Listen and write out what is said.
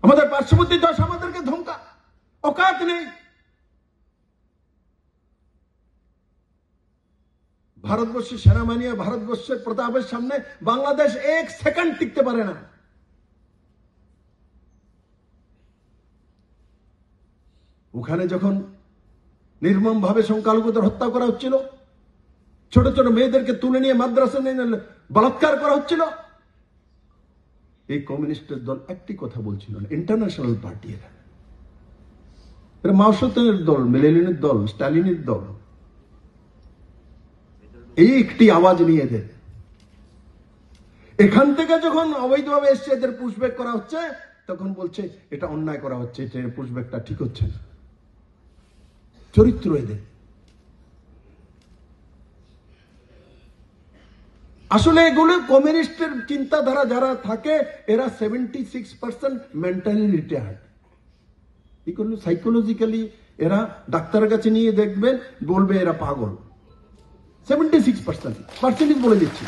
আমাদের পার্শ্ববর্তী দেশ আমাদেরকে ধমকা, অকাত নেই। ভারতবর্ষের সেনাবাহিনী, ভারতবর্ষের প্রতাপের সামনে বাংলাদেশ এক সেকেন্ড টিকতে পারে না। ওখানে যখন নির্মম ভাবে সংখ্যালঘুদের হত্যা করা হচ্ছিল, ছোট ছোট মেয়েদেরকে তুলে নিয়ে মাদ্রাসা নিয়ে বলাৎকার করা হচ্ছিল, এই কমিউনিস্টের দল একটি কথা বলছিল না। ইন্টারন্যাশনাল পার্টি এরা মাওসেতুংয়ের দল, লেনিনের দল, স্টালিনের দল, এই একটি আওয়াজ নিয়ে এদের। এখান থেকে যখন অবৈধভাবে এসছে, এদের পুশব্যাক করা হচ্ছে, তখন বলছে এটা অন্যায় করা হচ্ছে, এটা পুশব্যাকটা ঠিক হচ্ছে না। চরিত্র এদের। আসলে এগুলো কমিউনিস্টের চিন্তাধারা যারা থাকে, এরা 76% মেন্টালি রিটায়ার্ড। এগুলো সাইকোলজিক্যালি এরা ডাক্তারের কাছে নিয়ে দেখবেন, বলবে এরা পাগল। 76% বলে দিচ্ছি।